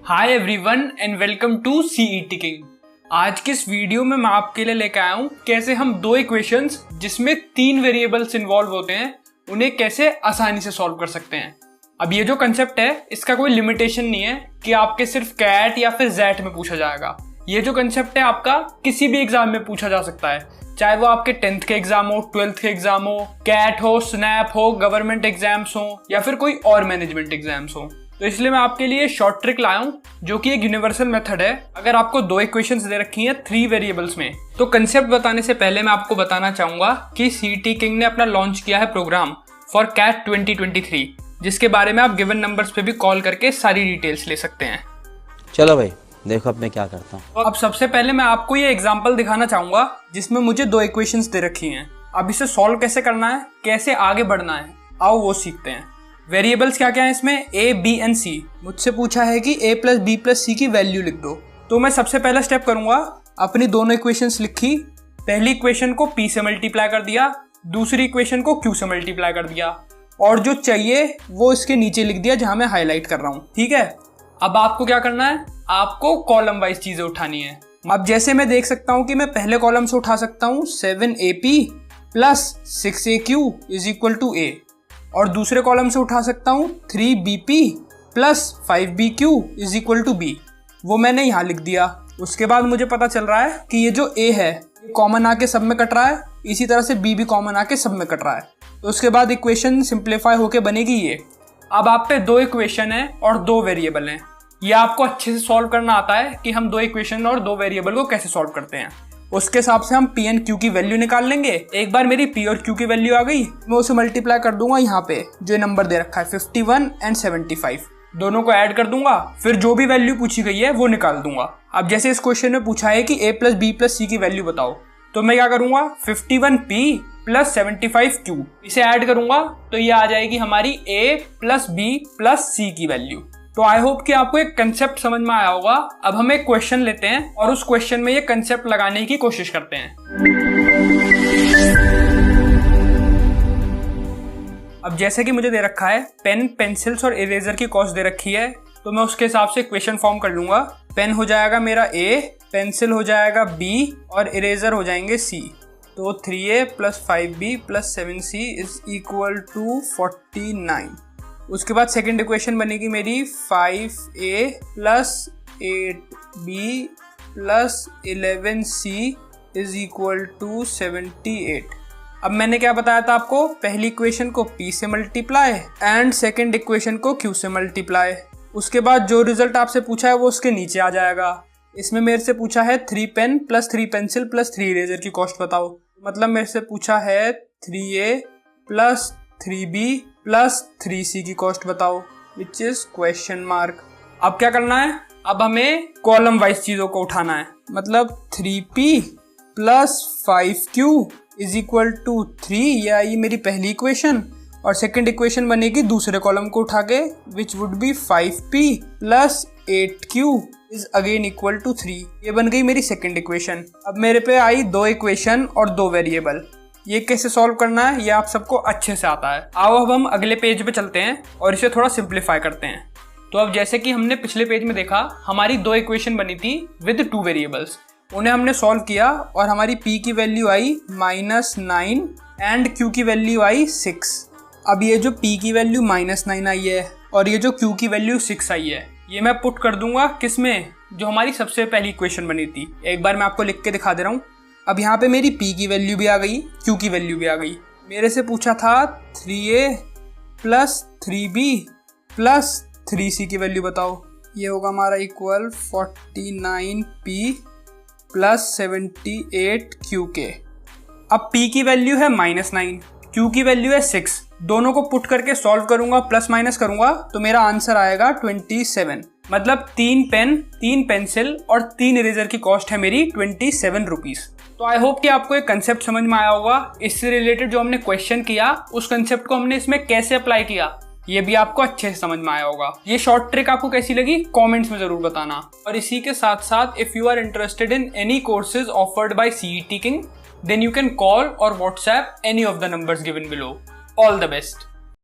Hi everyone and welcome to CET king. आज के इस वीडियो में मैं आपके लिए लेकर आया हूँ कैसे हम दो इक्वेशंस जिसमें 3 वेरिएबल्स इन्वॉल्व होते हैं उन्हें कैसे आसानी से सॉल्व कर सकते हैं। अब ये जो कंसेप्ट है इसका कोई लिमिटेशन नहीं है कि आपके सिर्फ कैट या फिर जैट में पूछा जाएगा। ये जो कंसेप्ट है आपका किसी भी एग्जाम में पूछा जा सकता है, चाहे वो आपके 10th के एग्जाम हो, 12th के एग्जाम हो, कैट हो, स्नैप हो, गवर्नमेंट एग्जाम्स हो या फिर कोई और मैनेजमेंट एग्जाम्स हो। तो इसलिए मैं आपके लिए शॉर्ट ट्रिक लाया हूं जो कि एक यूनिवर्सल मेथड है। अगर आपको दो इक्वेशंस दे रखी हैं 3 वेरिएबल्स में, तो कंसेप्ट बताने से पहले मैं आपको बताना चाहूंगा कि सीईटी किंग ने अपना लॉन्च किया है प्रोग्राम फॉर कैट 2023, जिसके बारे में आप गिवन नंबर्स पे भी कॉल करके सारी डिटेल्स ले सकते हैं। चलो भाई देखो अब मैं क्या करता हूँ। अब सबसे पहले मैं आपको ये एग्जांपल दिखाना चाहूंगा जिसमें मुझे दो इक्वेशंस दे रखी हैं। अब इसे सॉल्व कैसे करना है, कैसे आगे बढ़ना है, आओ वो सीखते हैं। वेरिएबल्स क्या क्या है इसमें, ए, बी एंड सी। मुझसे पूछा है कि a प्लस बी प्लस सी की वैल्यू लिख दो। तो मैं सबसे पहला स्टेप करूंगा, अपनी दोनों इक्वेशंस लिखी। पहली इक्वेशन को p से मल्टीप्लाई कर दिया, दूसरी इक्वेशन को q से मल्टीप्लाई कर दिया, और जो चाहिए वो इसके नीचे लिख दिया जहां मैं हाईलाइट कर रहा हूं। ठीक है, अब आपको क्या करना है, आपको कॉलम वाइज चीजें उठानी है। अब जैसे मैं देख सकता हूं कि मैं पहले कॉलम से उठा सकता हूं 7AP plus 6AQ is equal to A, और दूसरे कॉलम से उठा सकता हूं 3BP plus 5BQ is equal to B। वो मैंने यहाँ लिख दिया। उसके बाद मुझे पता चल रहा है कि ये जो A है ये कॉमन आके सब में कट रहा है, इसी तरह से B भी कॉमन आके सब में कट रहा है। तो उसके बाद इक्वेशन सिंप्लीफाई होके बनेगी ये। अब आप पे 2 इक्वेशन है और 2 वेरिएबल हैं। ये आपको अच्छे से सॉल्व करना आता है कि हम 2 इक्वेशन और 2 वेरिएबल को कैसे सॉल्व करते हैं। उसके हिसाब से हम P एंड Q की वैल्यू निकाल लेंगे। एक बार मेरी P और Q की वैल्यू आ गई, मैं उसे मल्टीप्लाई कर दूंगा यहाँ पे जो नंबर दे रखा है 51 एंड 75, दोनों को ऐड कर दूंगा, फिर जो भी वैल्यू पूछी गई है वो निकाल दूंगा। अब जैसे इस क्वेश्चन में पूछा है कि a प्लस बी प्लस सी की वैल्यू बताओ, तो मैं क्या करूंगा 51P प्लस 75Q, इसे ऐड करूंगा तो ये आ जाएगी हमारी a प्लस बी प्लस सी की वैल्यू। तो आई होप कि आपको एक कंसेप्ट समझ में आया होगा। अब हम एक क्वेश्चन लेते हैं और उस क्वेश्चन में ये कंसेप्ट लगाने की कोशिश करते हैं। अब जैसे कि मुझे दे रखा है पेन, पेंसिल्स और इरेजर की कॉस्ट दे रखी है, तो मैं उसके हिसाब से इक्वेशन फॉर्म कर लूंगा। पेन हो जाएगा मेरा A, पेंसिल हो जाएगा B और इरेजर हो जाएंगे C। तो 3A plus 5B plus 7C is equal to 49। उसके बाद सेकेंड इक्वेशन बनेगी मेरी 5A plus 8B plus 11C is equal to 78। अब मैंने क्या बताया था आपको, पहली इक्वेशन को P से मल्टीप्लाई एंड सेकेंड इक्वेशन को Q से मल्टीप्लाई। उसके बाद जो रिजल्ट आपसे पूछा है वो उसके नीचे आ जाएगा। इसमें मेरे से पूछा है 3 pen plus 3 pencil plus 3 eraser की कॉस्ट बताओ, मतलब मेरे से पूछा है 3A plus 3B plus 3C की कॉस्ट बताओ, विच इज क्वेश्चन मार्क। अब क्या करना है, अब हमें कॉलम वाइज चीजों को उठाना है, मतलब 3P plus 5Q is equal to 3, ये आई मेरी पहली इक्वेशन, और सेकेंड इक्वेशन बनेगी दूसरे कॉलम को उठा के, which would be 5P plus 8Q is again equal to 3। ये बन गई मेरी सेकेंड इक्वेशन। अब मेरे पे आई 2 इक्वेशन और 2 वेरिएबल। ये कैसे सॉल्व करना है ये आप सबको अच्छे से आता है। आओ अब हम अगले पेज पे चलते हैं और इसे थोड़ा सिंप्लीफाई करते हैं। तो अब जैसे कि हमने पिछले पेज में देखा, हमारी 2 इक्वेशन बनी थी विद 2 वेरिएबल्स, उन्हें हमने सॉल्व किया और हमारी P की वैल्यू आई -9 एंड Q की वैल्यू आई 6। अब ये जो P की वैल्यू -9 आई है और ये जो Q की वैल्यू 6 आई है, ये मैं पुट कर दूंगा किसमें, जो हमारी सबसे पहली इक्वेशन बनी थी। एक बार मैं आपको लिख के दिखा दे रहा हूँ। अब यहाँ पे मेरी P की वैल्यू भी आ गई, Q की वैल्यू भी आ गई। मेरे से पूछा था 3A plus 3B plus 3C की वैल्यू बताओ, ये होगा हमारा इक्वल 49P प्लस 78Q के। अब P की वैल्यू है -9, Q की वैल्यू है 6, दोनों को पुट करके सॉल्व करूंगा, प्लस माइनस करूंगा तो मेरा आंसर आएगा 27। मतलब 3 पेन, 3 पेंसिल और 3 इरेजर की कॉस्ट है मेरी 27 रुपीज। तो आई होप कि आपको एक कंसेप्ट समझ में आया होगा। इससे रिलेटेड जो हमने क्वेश्चन किया उस कंसेप्ट को हमने इसमें कैसे अप्लाई किया ये भी आपको अच्छे से समझ में आया होगा। ये शॉर्ट ट्रिक आपको कैसी लगी कमेंट्स में जरूर बताना। और इसी के साथ साथ if you are interested in any courses offered by CET King then you can call और WhatsApp any of the numbers given below. All the best.